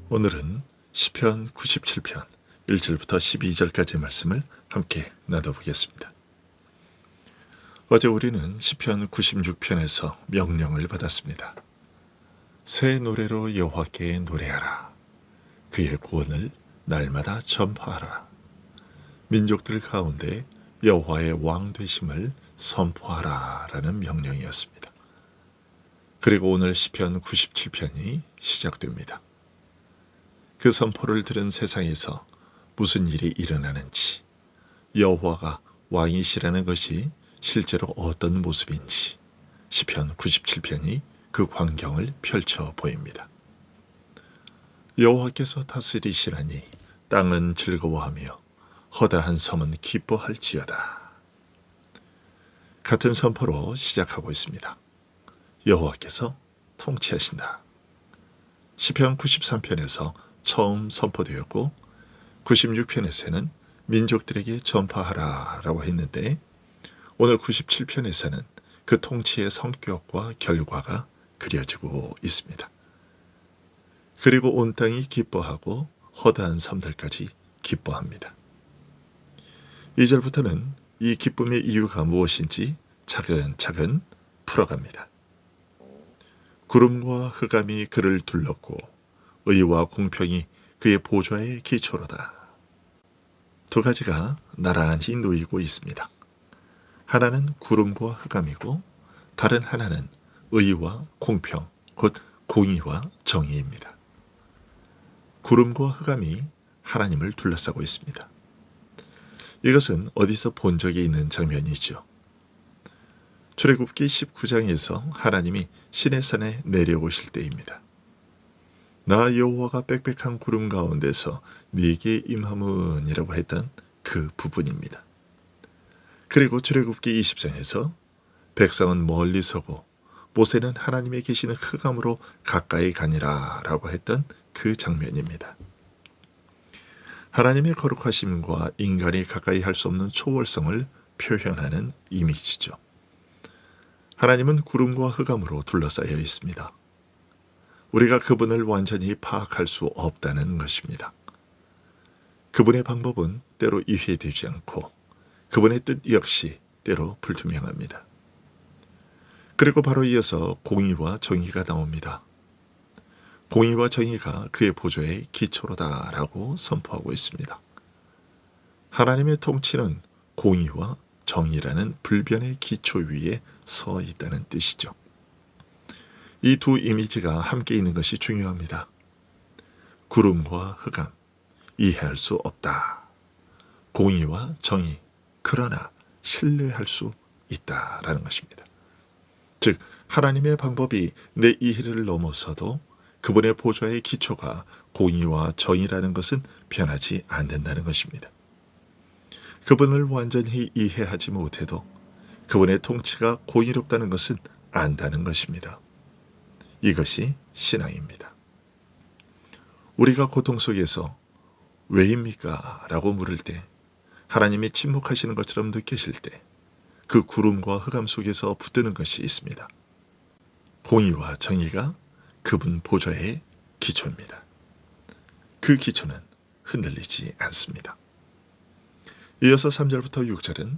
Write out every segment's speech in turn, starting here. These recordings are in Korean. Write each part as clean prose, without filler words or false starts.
오늘은 시편 97편 1절부터 12절까지의 말씀을 함께 나눠보겠습니다. 어제 우리는 시편 96편에서 명령을 받았습니다. 새 노래로 여호와께 노래하라. 그의 구원을 날마다 전파하라. 민족들 가운데 여호와의 왕 되심을 선포하라 라는 명령이었습니다. 그리고 오늘 시편 97편이 시작됩니다. 그 선포를 들은 세상에서 무슨 일이 일어나는지, 여호와가 왕이시라는 것이 실제로 어떤 모습인지 시편 97편이 그 광경을 펼쳐 보입니다. 여호와께서 다스리시라니 땅은 즐거워하며 허다한 섬은 기뻐할지어다. 같은 선포로 시작하고 있습니다. 여호와께서 통치하신다. 시편 93편에서 처음 선포되었고 96편에서는 민족들에게 전파하라 라고 했는데 오늘 97편에서는 그 통치의 성격과 결과가 그려지고 있습니다. 그리고 온 땅이 기뻐하고 허다한 섬들까지 기뻐합니다. 2절부터는 이 기쁨의 이유가 무엇인지 차근차근 풀어갑니다. 구름과 흑암이 그를 둘렀고 의와 공평이 그의 보좌의 기초로다. 두 가지가 나란히 놓이고 있습니다. 하나는 구름과 흑암이고 다른 하나는 의와 공평, 곧 공의와 정의입니다. 구름과 흑암이 하나님을 둘러싸고 있습니다. 이것은 어디서 본 적이 있는 장면이죠. 출애굽기 19장에서 하나님이 시내산에 내려오실 때입니다. 나 여호와가 빽빽한 구름 가운데서 네게 임함은이라고 했던 그 부분입니다. 그리고 출애굽기 20장에서 백성은 멀리 서고 모세는 하나님의 계시는 흑암으로 가까이 가니라 라고 했던 그 장면입니다. 하나님의 거룩하심과 인간이 가까이 할 수 없는 초월성을 표현하는 이미지죠. 하나님은 구름과 흑암으로 둘러싸여 있습니다. 우리가 그분을 완전히 파악할 수 없다는 것입니다. 그분의 방법은 때로 이해되지 않고 그분의 뜻 역시 때로 불투명합니다. 그리고 바로 이어서 공의와 정의가 나옵니다. 공의와 정의가 그의 보좌의 기초로다라고 선포하고 있습니다. 하나님의 통치는 공의와 정의라는 불변의 기초 위에 서 있다는 뜻이죠. 이 두 이미지가 함께 있는 것이 중요합니다. 구름과 흑암, 이해할 수 없다. 공의와 정의, 그러나 신뢰할 수 있다라는 것입니다. 즉, 하나님의 방법이 내 이해를 넘어서도 그분의 보좌의 기초가 공의와 정의라는 것은 변하지 않는다는 것입니다. 그분을 완전히 이해하지 못해도 그분의 통치가 공의롭다는 것은 안다는 것입니다. 이것이 신앙입니다. 우리가 고통 속에서 왜입니까? 라고 물을 때 하나님이 침묵하시는 것처럼 느끼실 때 그 구름과 흑암 속에서 붙드는 것이 있습니다. 공의와 정의가 그분 보좌의 기초입니다. 그 기초는 흔들리지 않습니다. 이어서 3절부터 6절은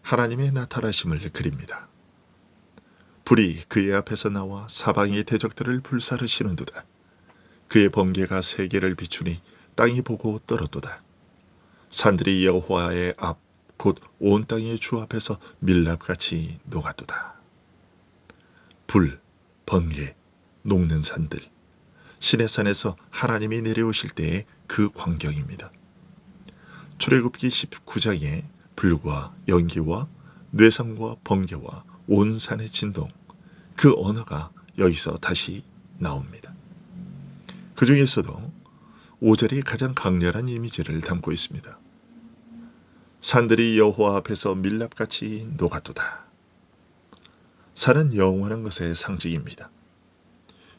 하나님의 나타나심을 그립니다. 불이 그의 앞에서 나와 사방의 대적들을 불사르시는도다. 그의 번개가 세계를 비추니 땅이 보고 떨었도다. 산들이 여호와의 앞 곧 온 땅의 주 앞에서 밀랍같이 녹았도다. 불, 번개, 녹는 산들, 시내산에서 하나님이 내려오실 때의 그 광경입니다. 출애굽기 19장의 불과 연기와 뇌성과 번개와 온 산의 진동, 그 언어가 여기서 다시 나옵니다. 그 중에서도 5절이 가장 강렬한 이미지를 담고 있습니다. 산들이 여호와 앞에서 밀랍같이 녹았도다. 산은 영원한 것의 상징입니다.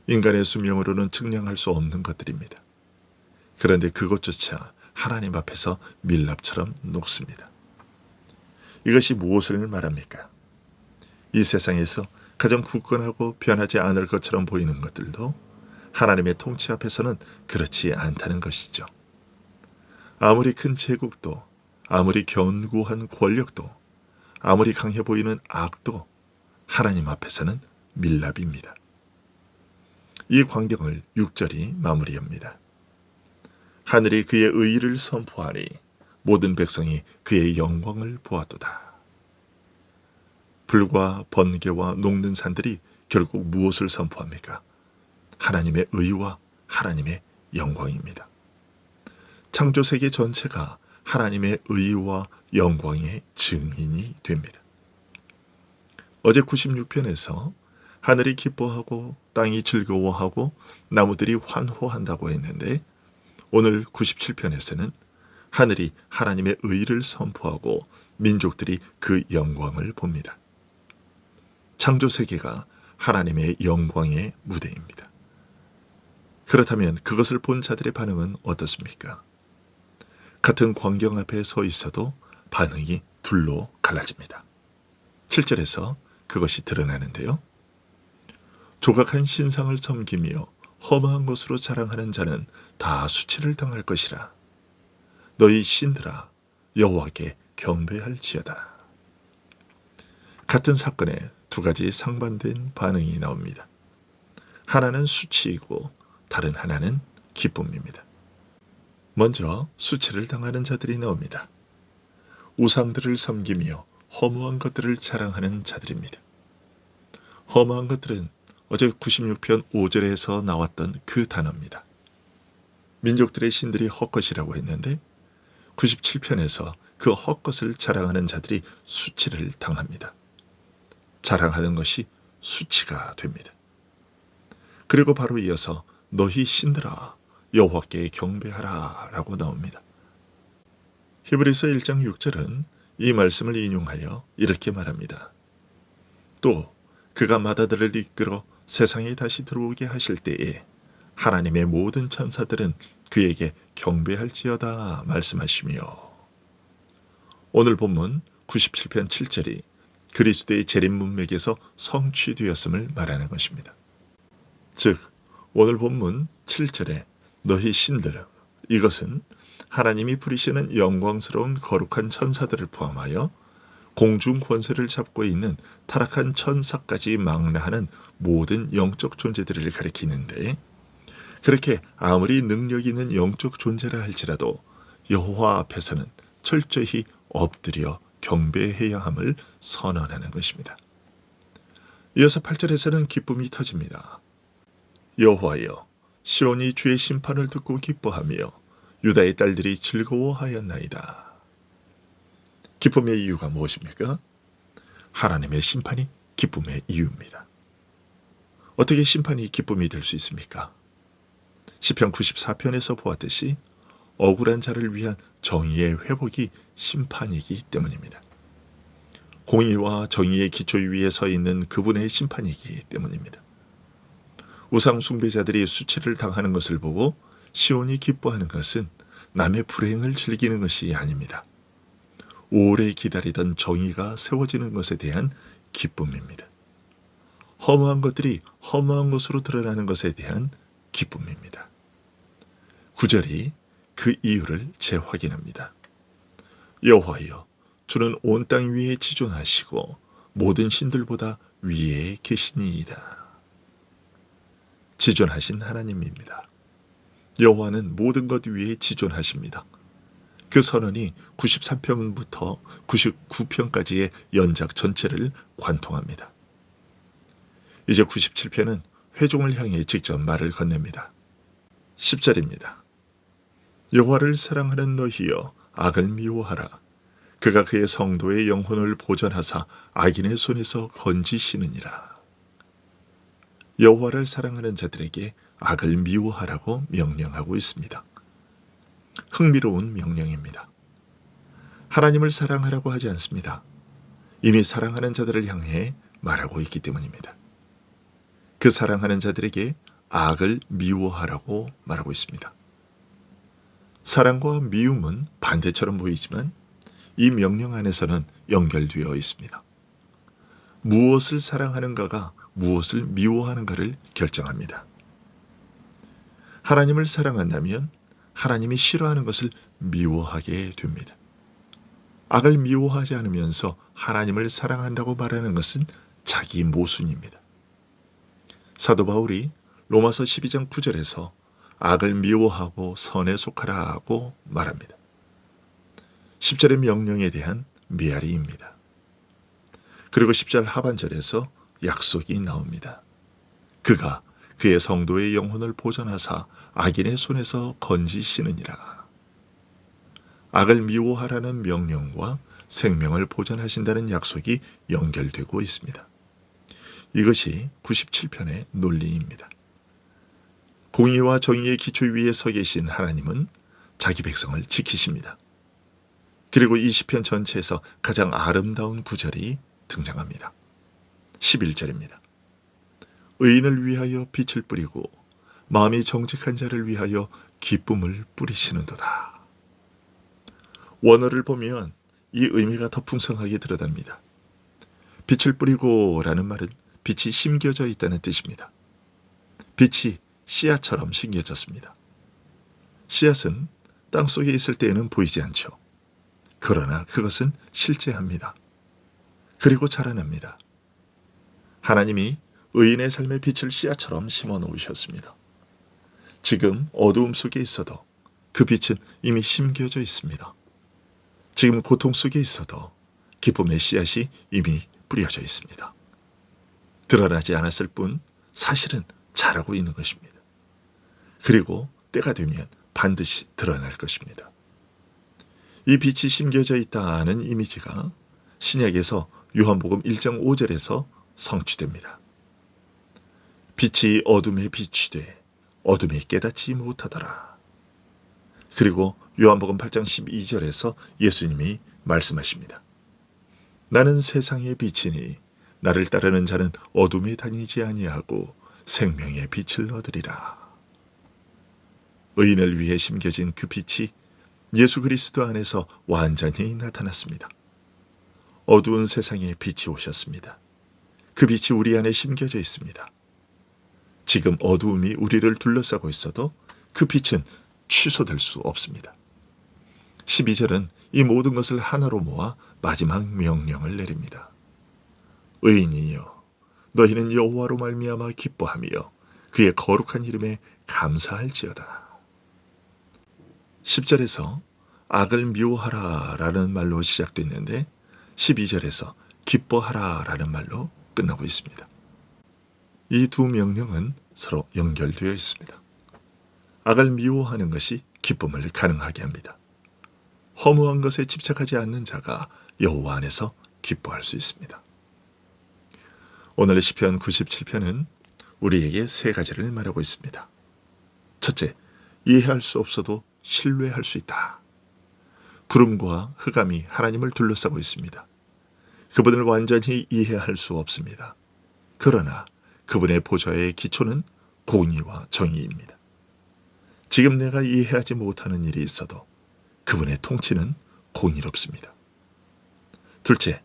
인간의 수명으로는 측량할 수 없는 것들입니다. 그런데 그것조차 하나님 앞에서 밀랍처럼 녹습니다. 이것이 무엇을 말합니까? 이 세상에서 가장 굳건하고 변하지 않을 것처럼 보이는 것들도 하나님의 통치 앞에서는 그렇지 않다는 것이죠. 아무리 큰 제국도, 아무리 견고한 권력도, 아무리 강해 보이는 악도 하나님 앞에서는 밀랍입니다. 이 광경을 6절이 마무리합니다. 하늘이 그의 의의를 선포하니 모든 백성이 그의 영광을 보았도다. 불과 번개와 녹는 산들이 결국 무엇을 선포합니까? 하나님의 의와 하나님의 영광입니다. 창조세계 전체가 하나님의 의와 영광의 증인이 됩니다. 어제 96편에서 하늘이 기뻐하고 땅이 즐거워하고 나무들이 환호한다고 했는데, 오늘 97편에서는 하늘이 하나님의 의를 선포하고 민족들이 그 영광을 봅니다. 창조세계가 하나님의 영광의 무대입니다. 그렇다면 그것을 본 자들의 반응은 어떻습니까? 같은 광경 앞에 서 있어도 반응이 둘로 갈라집니다. 7절에서 그것이 드러나는데요. 조각한 신상을 섬기며 험한 것으로 자랑하는 자는 다 수치를 당할 것이라. 너희 신들아 여호와께 경배할지어다. 같은 사건에 두 가지 상반된 반응이 나옵니다. 하나는 수치이고 다른 하나는 기쁨입니다. 먼저 수치를 당하는 자들이 나옵니다. 우상들을 섬기며 허무한 것들을 자랑하는 자들입니다. 허무한 것들은 어제 96편 5절에서 나왔던 그 단어입니다. 민족들의 신들이 헛것이라고 했는데 97편에서 그 헛것을 자랑하는 자들이 수치를 당합니다. 자랑하는 것이 수치가 됩니다. 그리고 바로 이어서 너희 신들아 여호와께 경배하라 라고 나옵니다. 히브리서 1장 6절은 이 말씀을 인용하여 이렇게 말합니다. 또 그가 마다들을 이끌어 세상에 다시 들어오게 하실 때에 하나님의 모든 천사들은 그에게 경배할지어다 말씀하시며, 오늘 본문 97편 7절이 그리스도의 재림 문맥에서 성취되었음을 말하는 것입니다. 즉 오늘 본문 7절에 너희 신들, 이것은 하나님이 부리시는 영광스러운 거룩한 천사들을 포함하여 공중 권세를 잡고 있는 타락한 천사까지 망라하는 모든 영적 존재들을 가리키는데, 그렇게 아무리 능력 있는 영적 존재라 할지라도 여호와 앞에서는 철저히 엎드려 경배해야 함을 선언하는 것입니다. 이어서 8절에서는 기쁨이 터집니다. 여호와여 시온이 주의 심판을 듣고 기뻐하며 유다의 딸들이 즐거워하였나이다. 기쁨의 이유가 무엇입니까? 하나님의 심판이 기쁨의 이유입니다. 어떻게 심판이 기쁨이 될 수 있습니까? 시편 94편에서 보았듯이 억울한 자를 위한 정의의 회복이 심판이기 때문입니다. 공의와 정의의 기초 위에 서 있는 그분의 심판이기 때문입니다. 우상 숭배자들이 수치를 당하는 것을 보고 시온이 기뻐하는 것은 남의 불행을 즐기는 것이 아닙니다. 오래 기다리던 정의가 세워지는 것에 대한 기쁨입니다. 허무한 것들이 허무한 것으로 드러나는 것에 대한 기쁨입니다. 9절이 그 이유를 재확인합니다. 여호와여 주는 온 땅 위에 지존하시고 모든 신들보다 위에 계시니이다. 지존하신 하나님입니다. 여호와는 모든 것 위에 지존하십니다. 그 선언이 93편부터 99편까지의 연작 전체를 관통합니다. 이제 97편은 회종을 향해 직접 말을 건넵니다. 10절입니다. 여호와를 사랑하는 너희여 악을 미워하라. 그가 그의 성도의 영혼을 보전하사 악인의 손에서 건지시느니라. 여호와를 사랑하는 자들에게 악을 미워하라고 명령하고 있습니다. 흥미로운 명령입니다. 하나님을 사랑하라고 하지 않습니다. 이미 사랑하는 자들을 향해 말하고 있기 때문입니다. 그 사랑하는 자들에게 악을 미워하라고 말하고 있습니다. 사랑과 미움은 반대처럼 보이지만 이 명령 안에서는 연결되어 있습니다. 무엇을 사랑하는가가 무엇을 미워하는가를 결정합니다. 하나님을 사랑한다면 하나님이 싫어하는 것을 미워하게 됩니다. 악을 미워하지 않으면서 하나님을 사랑한다고 말하는 것은 자기 모순입니다. 사도 바울이 로마서 12장 9절에서 악을 미워하고 선에 속하라 하고 말합니다. 10절의 명령에 대한 메아리입니다. 그리고 10절 하반절에서 약속이 나옵니다. 그가 그의 성도의 영혼을 보존하사 악인의 손에서 건지시느니라. 악을 미워하라는 명령과 생명을 보존하신다는 약속이 연결되고 있습니다. 이것이 97편의 논리입니다. 공의와 정의의 기초 위에 서 계신 하나님은 자기 백성을 지키십니다. 그리고 이 시편 전체에서 가장 아름다운 구절이 등장합니다. 11절입니다. 의인을 위하여 빛을 뿌리고 마음이 정직한 자를 위하여 기쁨을 뿌리시는도다. 원어를 보면 이 의미가 더 풍성하게 드러납니다. 빛을 뿌리고 라는 말은 빛이 심겨져 있다는 뜻입니다. 빛이 씨앗처럼 심겨졌습니다. 씨앗은 땅속에 있을 때에는 보이지 않죠. 그러나 그것은 실제합니다. 그리고 자라납니다. 하나님이 의인의 삶의 빛을 씨앗처럼 심어 놓으셨습니다. 지금 어두움 속에 있어도 그 빛은 이미 심겨져 있습니다. 지금 고통 속에 있어도 기쁨의 씨앗이 이미 뿌려져 있습니다. 드러나지 않았을 뿐 사실은 자라고 있는 것입니다. 그리고 때가 되면 반드시 드러날 것입니다. 이 빛이 심겨져 있다는 이미지가 신약에서 요한복음 1장 5절에서 성취됩니다. 빛이 어둠에 비추되 어둠이 깨닫지 못하더라. 그리고 요한복음 8장 12절에서 예수님이 말씀하십니다. 나는 세상의 빛이니 나를 따르는 자는 어둠에 다니지 아니하고 생명의 빛을 얻으리라. 의인을 위해 심겨진 그 빛이 예수 그리스도 안에서 완전히 나타났습니다. 어두운 세상에 빛이 오셨습니다. 그 빛이 우리 안에 심겨져 있습니다. 지금 어두움이 우리를 둘러싸고 있어도 그 빛은 취소될 수 없습니다. 12절은 이 모든 것을 하나로 모아 마지막 명령을 내립니다. 의인이여, 너희는 여호와로 말미암아 기뻐하며 그의 거룩한 이름에 감사할지어다. 10절에서 악을 미워하라 라는 말로 시작됐는데 12절에서 기뻐하라 라는 말로 끝나고 있습니다. 이 두 명령은 서로 연결되어 있습니다. 악을 미워하는 것이 기쁨을 가능하게 합니다. 허무한 것에 집착하지 않는 자가 여호와 안에서 기뻐할 수 있습니다. 오늘의 시편 97편은 우리에게 세 가지를 말하고 있습니다. 첫째, 이해할 수 없어도 신뢰할 수 있다. 구름과 흑암이 하나님을 둘러싸고 있습니다. 그분을 완전히 이해할 수 없습니다. 그러나 그분의 보좌의 기초는 공의와 정의입니다. 지금 내가 이해하지 못하는 일이 있어도 그분의 통치는 공의롭습니다. 둘째,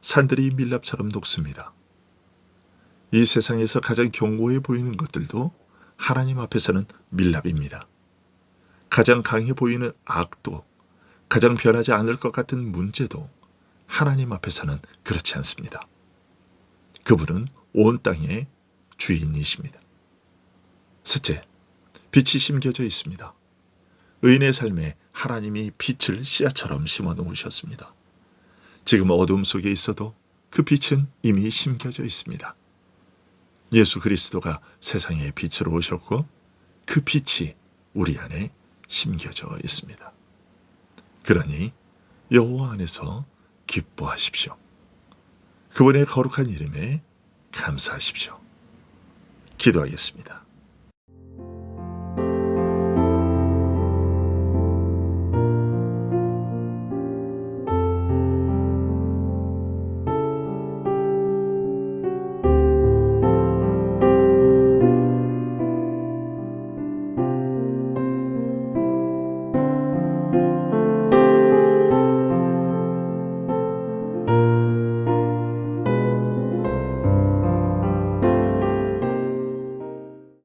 산들이 밀랍처럼 녹습니다. 이 세상에서 가장 견고해 보이는 것들도 하나님 앞에서는 밀랍입니다. 가장 강해 보이는 악도, 가장 변하지 않을 것 같은 문제도 하나님 앞에서는 그렇지 않습니다. 그분은 온 땅의 주인이십니다. 셋째, 빛이 심겨져 있습니다. 의인의 삶에 하나님이 빛을 씨앗처럼 심어 놓으셨습니다. 지금 어둠 속에 있어도 그 빛은 이미 심겨져 있습니다. 예수 그리스도가 세상의 빛으로 오셨고 그 빛이 우리 안에 심겨져 있습니다. 그러니 여호와 안에서 기뻐하십시오. 그분의 거룩한 이름에 감사하십시오. 기도하겠습니다.